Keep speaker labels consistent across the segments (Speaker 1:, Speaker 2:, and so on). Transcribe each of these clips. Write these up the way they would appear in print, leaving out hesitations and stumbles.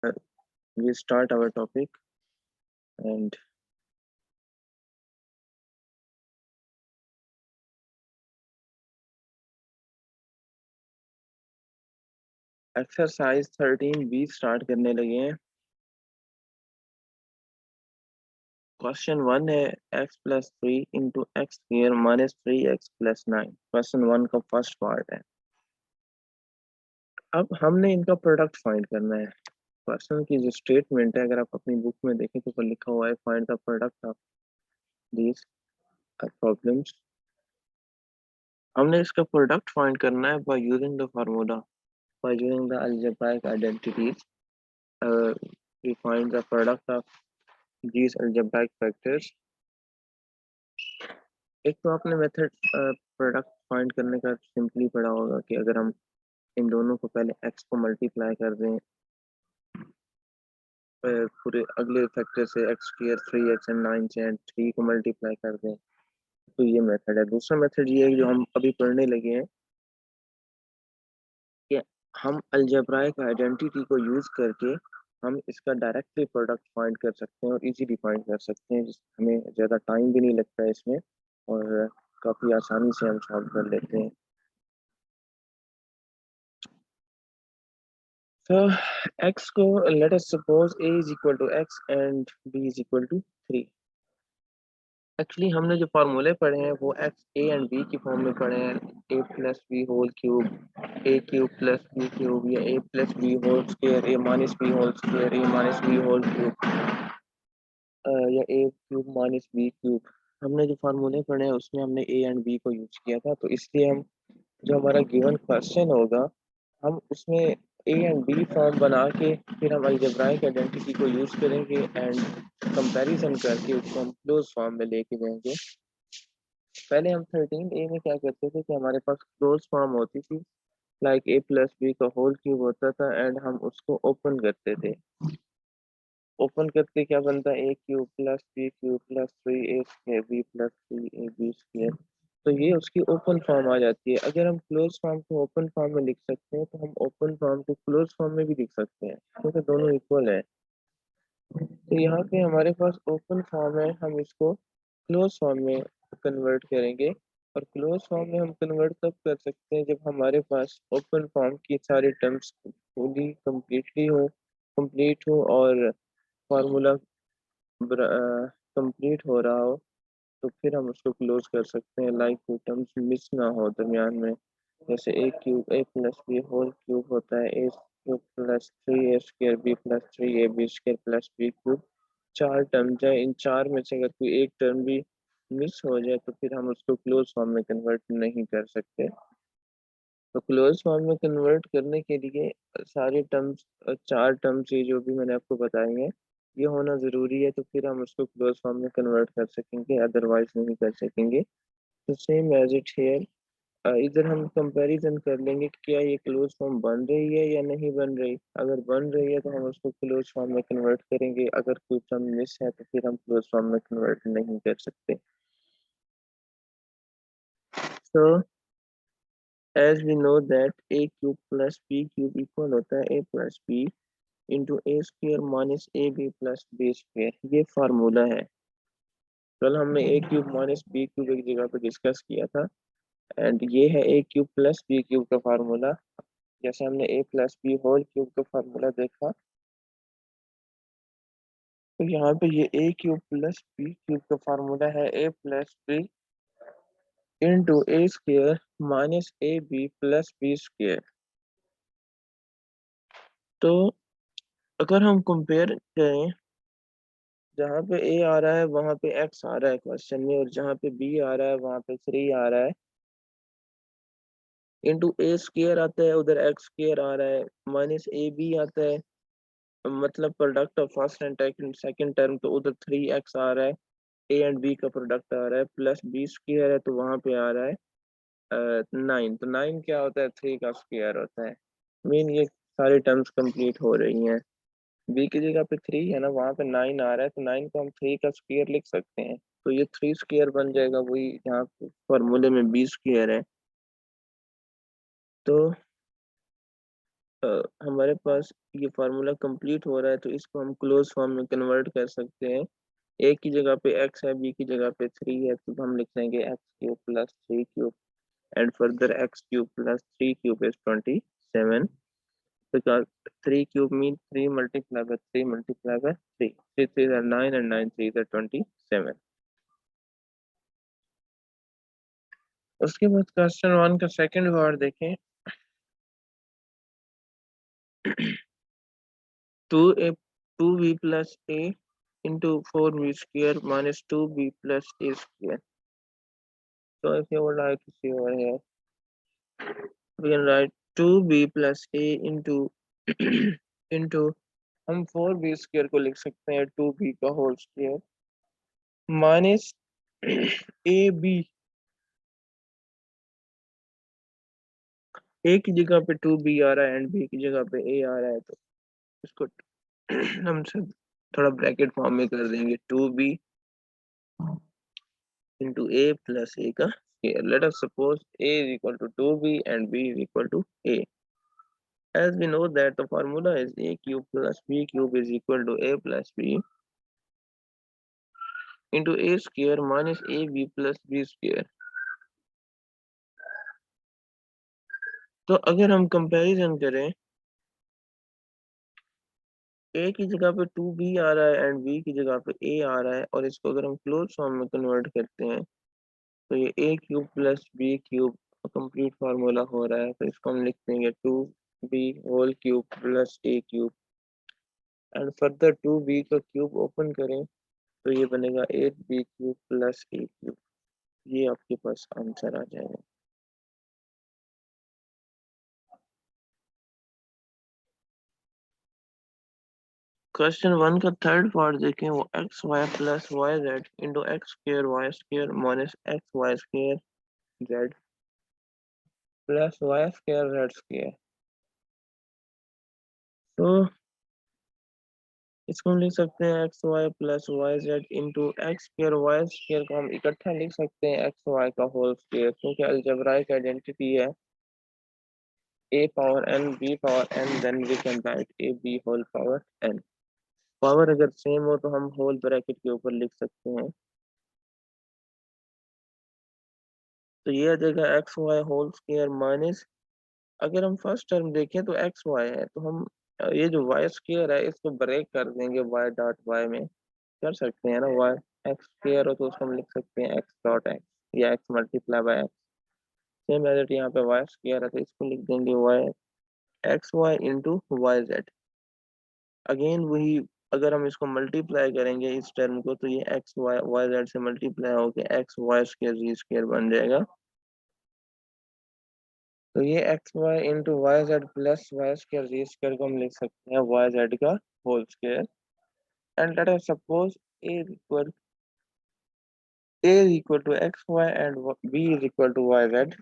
Speaker 1: We start our topic and exercise 13 भी start करने लगे हैं। क्वेश्चन 1 है x plus 3 into x square minus 3x plus 9। Question 1 का फर्स्ट पार्ट है। अब हमने इनका प्रोडक्ट फाइंड करना है। क्वेश्चन की जो स्टेटमेंट है, अगर आप अपनी बुक में देखें तो ऊपर लिखा हुआ है find the product of these problems. हमने इसका प्रोडक्ट फाइंड करना है by using the formula, bye using the algebraic identities. we find the product of these algebraic factors। एक तो आपने मेथड प्रोडक्ट फाइंड करने का सिंपली पढ़ा होगा कि अगर हम इन दोनों को पहले x को मल्टीप्लाई कर दें पूरे अगले फैक्टर से x स्क्वायर 3x एंड 9 से एंड 3 को मल्टीप्लाई कर दें, तो ये मेथड है। दूसरा मेथड ये है जो हम अभी पढ़ने लगे हैं कि हम अलजेब्राइक आइडेंटिटी को यूज करके हम इसका डायरेक्टली प्रोडक्ट फाइंड कर सकते हैं और इजीली फाइंड कर सकते हैं, जिससे हमें ज़्यादा टाइम भी नहीं लगता है इसमें और काफ़ी आसानी से हम सॉल्व कर लेते हैं। So x को let us suppose a is equal to x and b is equal to 3। Actually हमने जो फार्मूले पढ़े हैं वो x a एंड b की फॉर्म में पढ़े हैं। a plus B whole cube, a cube plus B cube, या a plus B whole square, a minus B whole square, a minus B whole cube, या a cube minus B cube. हमने जो फार्मूले पढ़े हैं उसमें हमने a एंड b को यूज किया था, तो इसलिए हम जो हमारा गिवन क्वेश्चन होगा हम उसमें ए एंड बी फॉर्म बना के फिर हम अलजेब्राइक आइडेंटिटी को यूज करेंगे एंड कंपैरिजन करके उसको हम क्लोज फॉर्म में लेके जाएंगे। पहले हम 13 ए में क्या करते थे कि हमारे पास क्लोज फॉर्म होती थी, लाइक ए प्लस बी का होल क्यूब होता था एंड हम उसको ओपन करते थे। ओपन करके क्या बनता है, ए cube plus B cube plus 3 a square b plus 3 a b square. तो ये उसकी ओपन फॉर्म आ जाती है। अगर हम क्लोज फॉर्म को ओपन फॉर्म में लिख सकते हैं तो हम ओपन फॉर्म को क्लोज फॉर्म में भी लिख सकते हैं, क्योंकि दोनों इक्वल है। तो यहाँ पे हमारे पास ओपन फॉर्म है, हम इसको क्लोज फॉर्म में कन्वर्ट करेंगे। और क्लोज फॉर्म में हम कन्वर्ट तब कर सकते हैं जब हमारे पास ओपन फॉर्म की सारी टर्म्स फुली कंप्लीट हो और फार्मूला कंप्लीट हो रहा हो, तो फिर हम उसको क्लोज कर सकते हैं, लाइक कोई टर्म्स मिस ना हो दरमियान में। जैसे a cube a plus B whole cube होता है, ए cube plus 3 a square b plus 3 a b square plus B cube. चार टर्म है, इन चार में से अगर कोई एक टर्म भी मिस हो जाए तो फिर हम उसको क्लोज फॉर्म में कन्वर्ट नहीं कर सकते। तो क्लोज फॉर्म में कन्वर्ट करने के लिए सारे टर्म्स, चार टर्म्स ये जो भी मैंने आपको बताए हैं ये होना ज़रूरी है, तो फिर हम उसको क्लोज फॉर्म में कन्वर्ट कर सकेंगे, अदरवाइज नहीं कर सकेंगे। तो सेम एज इट हेयर, इधर हम कंपैरिजन कर लेंगे कि क्या ये क्लोज फॉर्म बन रही है या नहीं बन रही। अगर बन रही है तो हम उसको क्लोज फॉर्म में कन्वर्ट करेंगे, अगर कोई टर्म मिस है तो फिर हम क्लोज फॉर्म में कन्वर्ट नहीं कर सकते। So as we know that a cube plus b cube equal होता है a plus b into A square minus A B plus B square. ये फार्मूला है। कल हमने A cube minus B cube एक जगह पे डिस्कस किया था एंड ये है ए क्यूब प्लस बी क्यूब का फार्मूला। जैसे हमने A plus B whole cube का फार्मूला देखा, तो यहाँ पे ये a cube plus B cube का फार्मूला है a plus b into A square minus A B plus B square. तो अगर हम कंपेयर करें, जहाँ पे ए आ रहा है वहाँ पे एक्स आ रहा है क्वेश्चन में, और जहाँ पे बी आ रहा है वहाँ पे 3 आ रहा है, इंटू ए स्क्र आता है, उधर एक्स स्क्र आ रहा है, माइनस ए बी आता है, मतलब product of first and second term, तो उधर 3x आ रहा है। ए एंड बी का प्रोडक्ट आ रहा है, प्लस बी स्क्र है तो वहाँ पे आ रहा है 9। तो 9 क्या होता है, 3 का स्क्वायर होता है। मीन ये सारी टर्म्स कंप्लीट हो रही हैं। बी की जगह पे 3 है ना, वहाँ पे 9 आ रहा है, तो 9 को हम 3 का स्क्वायर लिख सकते हैं, तो ये 3 स्क्वायर बन जाएगा, वही यहाँ फॉर्मूले में बी स्क्वायर है। तो हमारे पास ये फार्मूला कंप्लीट हो रहा है, तो इसको हम क्लोज फॉर्म में कन्वर्ट कर सकते हैं। ए की जगह पे एक्स है, बी की जगह पे 3 है, तो हम लिख देंगे x cube plus 3 cube and further x cube plus 3 cube is 27, because 3 cube means 3 multiplied by 3 multiplied by 3. 3 3 are 9 and 9 3 are 27. उसके बाद क्वेश्चन 1 का सेकंड पार्ट देखें। 2a 2b plus a into 4b square minus 2b plus a square. So if you would like to see over here, we can write 2b plus a into into हम 4b square को लिख सकते हैं 2b का whole square minus ab, ए की जगह पे 2b आ रहा है एंड बी की जगह पे ए आ रहा है, तो इसको हम सब थोड़ा ब्रैकेट फॉर्म में कर देंगे 2b into a plus a का square. Let us suppose a is equal to 2b and b is equal to a. As we know that the formula is a cube plus b cube is equal to a plus b into a square minus ab plus b square. तो अगर हम comparison करें, a की जगह पे 2b आ रहा है and b की जगह पे a आ रहा है, और इसको अगर हम क्लोज फॉर्म में कन्वर्ट करते हैं तो ये a cube plus B cube complete formula हो रहा है, तो इसको हम लिख देंगे 2b whole cube plus a cube and further 2b का क्यूब ओपन करें तो ये बनेगा 8b cube plus a cube. ये आपके पास आंसर आ जाएगा। क्वेश्चन 1 का थर्ड पार्ट देखें, वो X Y plus Y Z into X square Y square minus X Y square Z plus Y square Z square. तो इसको हम लिख सकते हैं X Y plus Y Z into X square Y square को हम इकट्ठा लिख सकते हैं एक्स वाई का होल स्क्र, क्योंकि अलजेब्राइक आइडेंटिटी है a power n b power n, then we can write a b whole power n। Power अगर सेम हो तो हम होल ब्रैकेट के ऊपर लिख सकते हैं, तो ये आ जाएगा X Y whole square minus, अगर हम फर्स्ट टर्म देखें तो एक्स वाई है, तो हम ये जो वाई स्क्वायर है इसको ब्रेक कर देंगे वाई डॉट वाई में, कर सकते हैं ना, वाई एक्स स्क्वायर हो तो उसको हम लिख सकते हैं एक्स डॉट एक्स या X multiply by X. Same as it यहाँ पे वाई स्क्वायर है तो इसको लिख देंगे Y X Y into Y Z. Again वही, अगर हम इसको मल्टीप्लाई करेंगे इस टर्म को तो ये एक्स वाई वाई जेड से मल्टीप्लाई होकर x y square z square बन जाएगा। तो ये x Y into Y z plus y square z square को हम लिख सकते हैं वाई जेड का whole square and let us suppose a is equal to x y and b is equal to y z.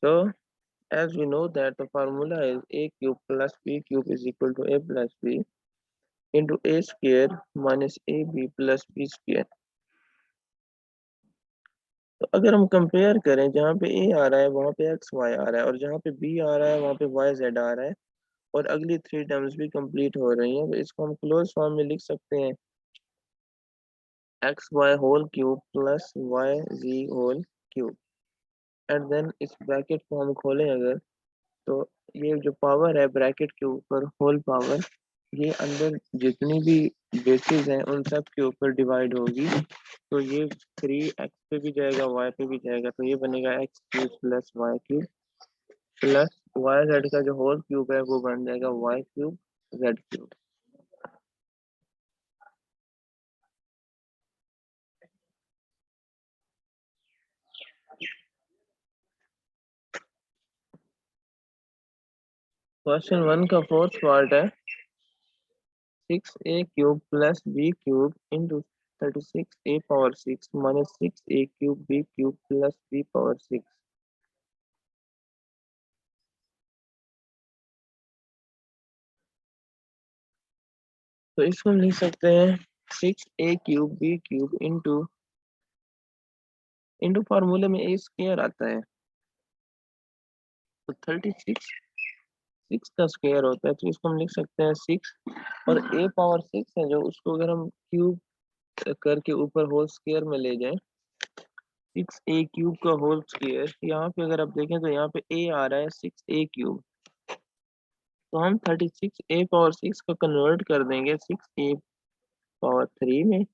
Speaker 1: So as we know that the formula is a cube plus b cube is equal to a plus b into a square minus ab plus b square। तो अगर हम compare करें, जहाँ पे ए आ रहा है वहाँ पे एक्स वाई आ रहा है और जहाँ पे बी आ रहा है वहाँ पे वाई जेड आ रहा है, और अगली 3 टर्म्स भी कंप्लीट हो रही हैं, तो इसको हम क्लोज फॉर्म में लिख सकते हैं X Y whole cube plus Y G whole cube and then इस ब्रैकेट को हम खोलें अगर, तो ये जो पावर है ब्रैकेट के ऊपर होल पावर, ये अंदर जितनी भी बेसिस हैं उन सब के ऊपर डिवाइड होगी, तो ये 3 एक्स पे भी जाएगा वाई पे भी जाएगा, तो ये बनेगा X cube plus Y cube plus Y Z का जो होल क्यूब है वो बन जाएगा Y cube Z cube. Question 1 का फोर्थ पार्ट है 6a cube plus b cube into 36a power 6 minus 6a cube b cube plus b power 6। तो इसको हम लिख सकते हैं 6a cube b cube into into formula में ए स्क्वायर आता है, तो 36 6 का स्क्वायर होता है, तो इसको हम लिख सकते हैं 6। और a पावर 6 है जो, उसको अगर हम क्यूब करके ऊपर होल स्क्वायर में ले जाएं, 6a³ का होल स्क्वायर, यहाँ पे अगर आप देखें तो यहाँ पे a आ रहा है 6a³। तो हम 36a पावर 6 को कन्वर्ट कर देंगे 6a पावर 3 में,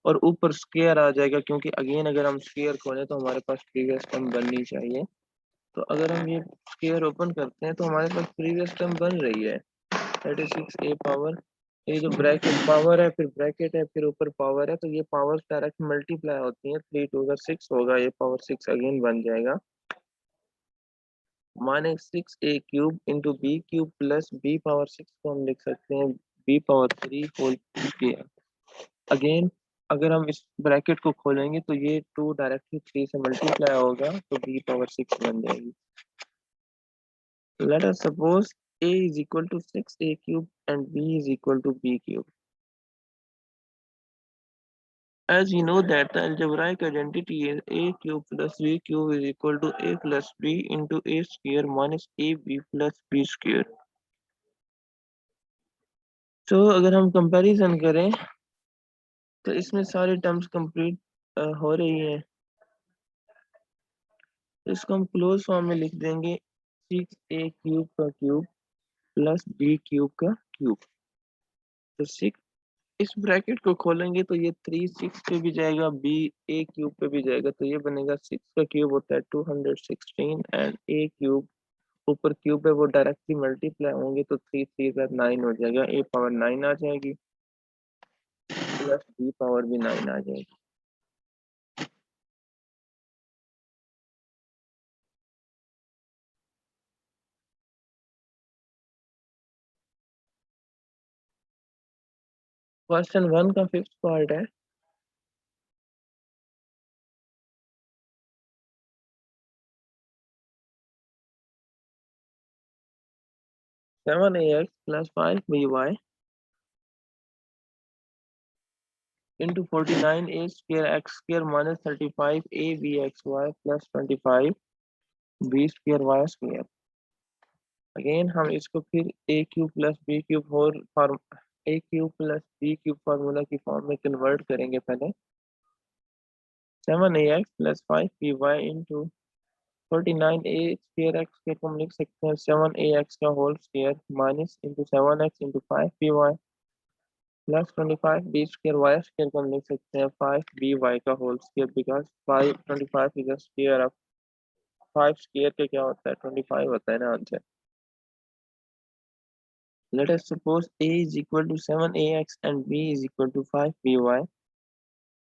Speaker 1: और ऊपर स्क्वायर आ जाएगा, क्योंकि अगेन अगर हम स्क्वायर खोलें तो हमारे पास प्रीवियस टर्म बननी चाहिए। तो अगर हम ये स्क्वायर ओपन करते हैं तो हमारे पास प्रीवियस टर्म बन रही है 36a पावर, ये जो ब्रैकेट पावर है, फिर ब्रैकेट है, फिर ऊपर पावर है, तो ये पावर्स डायरेक्ट मल्टीप्लाई होती हैं। 3 2 6 होगा, ये पावर 6 अगेन बन जाएगा, माने 6a³ into b³ plus b power 6 को हम लिख सकते हैं b power 3 whole square. Again अगर हम इस ब्रैकेट को खोलेंगे तो ये 2 डायरेक्टली 3 से मल्टीप्लाई होगा, तो b पावर 6 बन जाएगी। Let us suppose a is equal to 6a³ and b is equal to b³. As we know that the algebraic identity is a³ plus b³ is equal to a plus b into a square minus ab plus b square. तो अगर हम comparison करें तो इसमें सारे terms complete हो रही हैं, तो इसको हम क्लोज फॉर्म में लिख देंगे 6a³ का क्यूब प्लस b³ का क्यूब। तो 6, इस ब्रैकेट को खोलेंगे तो ये 3 6 पे भी जाएगा, a³ पे भी जाएगा, तो ये बनेगा 6 का क्यूब होता है 216 एंड a³ ऊपर क्यूब है वो डायरेक्टली मल्टीप्लाई होंगे, तो 3 3 का 9 हो जाएगा, a पावर 9 आ जाएगी प्लस b पावर भी 9 आ जाएगी। क्वेश्चन 1 का 5th पार्ट है। Seven A x plus 5by into 49 a square x square minus 35 a b x y plus 25 b square y square। Again हम इसको फिर a³ प्लस b³ और form a³ plus b³ formula की form में convert करेंगे पहले। 7ax plus 5by into 49a square x के हम लिख सकते हैं 7ax का whole square minus into 7x into 5by plus 25 B square Y square को हम लिख सकते हैं 5by का whole square, because 25 is the square of 5 square के क्या होता है 25 होता है ना answer. Let us suppose a is equal to 7ax and b is equal to 5by,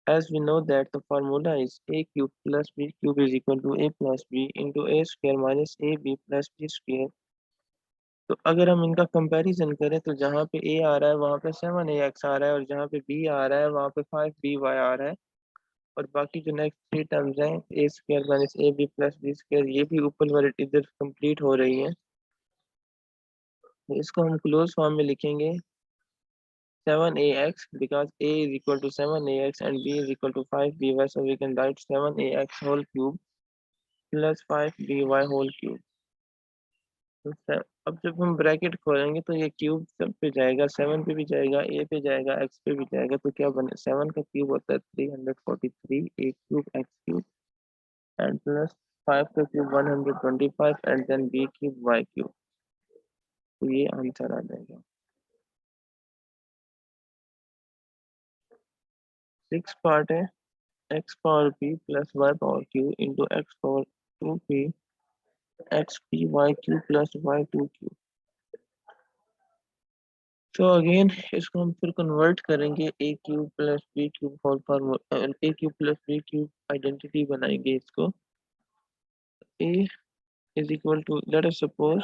Speaker 1: as we know that the formula is a³ plus b³ is equal to a plus b into a square minus ab plus b square। तो अगर हम इनका comparison करें तो जहाँ पे a आ रहा है वहाँ पे 7ax आ रहा है, और जहाँ पे b आ रहा है वहाँ पे 5by आ रहा है, और बाकी जो नेक्स्ट 3 टर्म्स हैं a square minus A B plus b square, ये भी ऊपर वाले इधर कंप्लीट हो रही हैं। तो इसको हम क्लोज फॉर्म में लिखेंगे 7ax because a is equal to 7ax and b is equal to 5by, so we can write 7ax whole cube plus 5by whole cube। तो अब जब हम ब्रैकेट खोलेंगे तो ये क्यूब सब पे जाएगा, 7 पे भी जाएगा, ए पे जाएगा, एक्स पे भी जाएगा, तो क्या बने 7 का क्यूब होता है 343 a³ x³ and plus 5 का cube 125 and then b³ y³। तो ये आंसर आ जाएगा। 6 पार्ट है x power p plus y power q into x power 2p xp y³ plus y2q। तो अगेन इसको हम फिर कन्वर्ट करेंगे a³ plus b³ whole formula, a³ plus b³ identity बनाएंगे इसको। a is equal to, let us suppose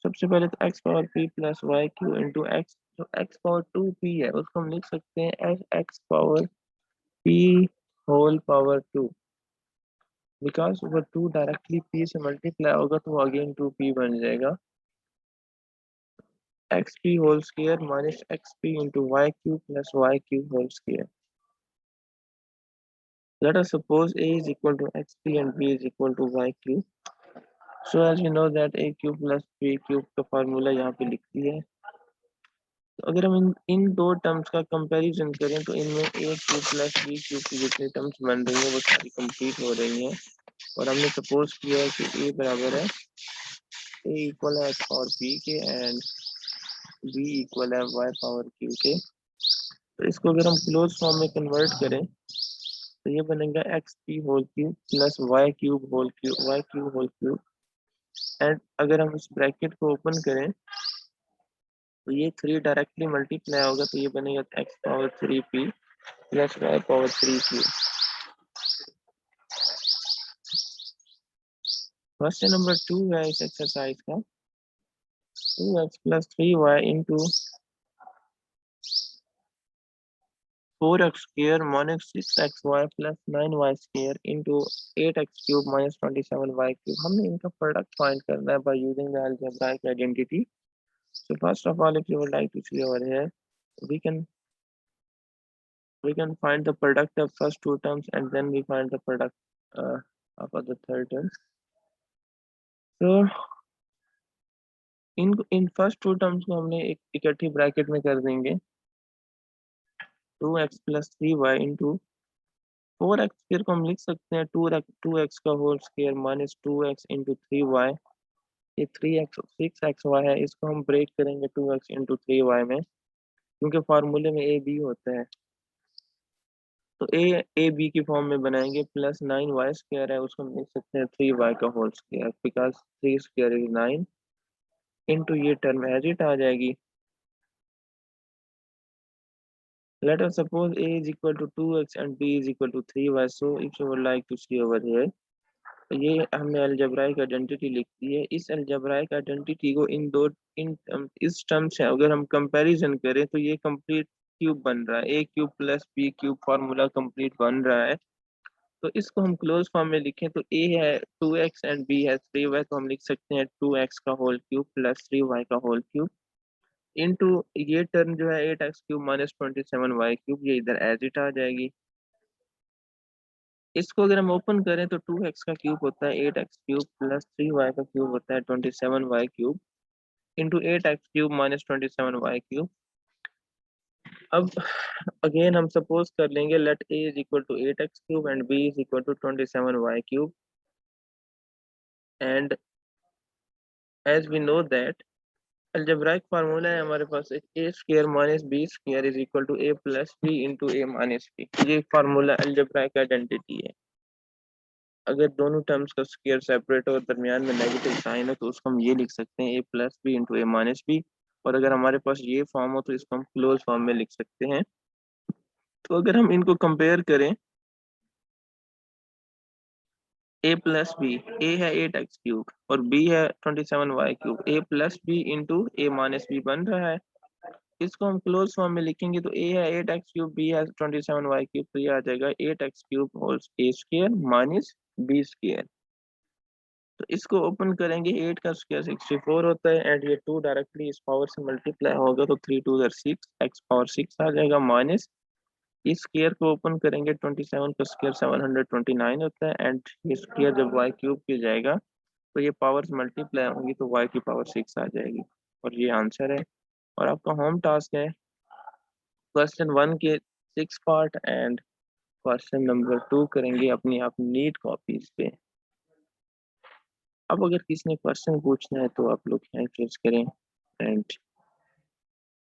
Speaker 1: सबसे पहले तो x power p plus y³ into x, जो x पावर 2p है उसको हम लिख सकते हैं as x power p whole power 2, because वो 2 डायरेक्टली p से मल्टीप्लाई होगा तो वो अगेन 2p बन जाएगा। xp whole square minus xp into y³ plus y³ whole square. Let us suppose a is equal to xp and b is equal to y³। So as we know that A cube plus B cube का formula यहाँ पे लिख दिया है। तो अगर हम इन दो टर्म्स का कंपैरिजन करें तो इनमें ए क्यूब प्लस बी क्यूब की जितनी टर्म्स बन रही हैं वो सारी कंप्लीट हो रही हैं। और हमने सपोज किया है कि ए बराबर है ए इक्वल है एक्स पावर बी के एंड बी इक्वल है वाई पावर क्यू के। तो इसको अगर हम क्लोज फॉर्म में कन्वर्ट करें तो ये बनेगा X P whole cube plus Y cube whole cube Y cube whole cube. And अगर हम इस ब्रैकेट को ओपन करें तो ये 3 डायरेक्टली मल्टीप्लाई होगा तो ये बनेगा X power 3 P plus Y power 3 Q. Question number 2 है इस एक्सरसाइज का 2x plus 3y into 4x square minus 6xy plus 9y square into 8x cube minus 27y cube. हमने इनका प्रोडक्ट फाइंड करना है by using the algebraic identity. So first of all, if you would like to see over here, we can find the product of first two terms and then we find the product of the third term. So इन first two terms को हमने एक इकट्ठी bracket में कर देंगे 2x plus 3y into 4x फिर को हम लिख सकते हैं 2x का whole square minus 2x into 3y। ये 3x 6xy है, इसको हम ब्रेक करेंगे 2x इंटू 3y में क्योंकि फार्मूले में ए बी होता है। तो ए बी की फॉर्म में बनाएंगे प्लस 9y स्क्वायर है उसको हम लिख सकते हैं 3y का whole square because 3 square is 9 into ये टर्म एज इट आ जाएगी। Let us suppose a is equal to 2x and b is equal to 3y. So if you would like to see over here, तो ये हमने algebraic identity लिख दी है। इस algebraic identity को इस टर्म से अगर हम कंपैरिजन करें तो ये कंप्लीट क्यूब बन रहा है। ए cube plus B cube formula complete बन रहा है। तो इसको हम क्लोज फॉर्म में लिखें तो ए है 2x एंड बी है 3y तो हम लिख सकते हैं 2x का होल क्यूब प्लस 3y का होल क्यूब इनटू ये टर्म जो है 8x cube minus 27y cube ये इधर एज इट आ जाएगी। इसको अगर हम ओपन करें तो 2x का क्यूब होता है 8x क्यूब प्लस 3y का क्यूब होता है 27y cube into 8x cube minus 27y cube. अब अगेन हम सपोज कर लेंगे let a is equal to 8x cube and b is equal to 27y cube and as we know that algebraic formula है हमारे पास a square minus b square is equal to a plus b into a minus b. ये formula algebraic identity है। अगर दोनों terms का square separate हो और दरमियान में नेगेटिव साइन हो तो उसको हम ये लिख सकते हैं ए plus b into a minus B. और अगर हमारे पास ये फॉर्म हो तो इसको हम क्लोज फॉर्म में लिख सकते हैं। तो अगर हम इनको कंपेयर करें ए प्लस बी, ए है 8x क्यूब और बी है 27y cube, a plus b into a minus B बन रहा है। इसको हम क्लोज फॉर्म में लिखेंगे तो ए है 8x क्यूब बी है 27y क्यूब तो ये आ जाएगा 8x क्यूब होल ए स्क्वायर माइनस बी स्क्वायर। तो इसको ओपन करेंगे 8 का स्क्वायर 64 होता है एंड ये 2 डायरेक्टली इस पावर से मल्टीप्लाई होगा तो 3 2 6 x पावर 6 आ जाएगा माइनस इस स्क्वायर को ओपन करेंगे 27 का स्क्वायर 729 होता है एंड ये स्क्वायर जब y क्यूब पे जाएगा तो ये पावर्स मल्टीप्लाई होंगी तो y की पावर 6 आ जाएगी और ये आंसर है। और आपका होम टास्क है क्वेश्चन 1 के 6 पार्ट एंड क्वेश्चन नंबर 2 करेंगे अपनी आप नीट कॉपीज पे। अब अगर किसी ने क्वेश्चन पूछना है तो आप लोग हैंड रेज करें एंड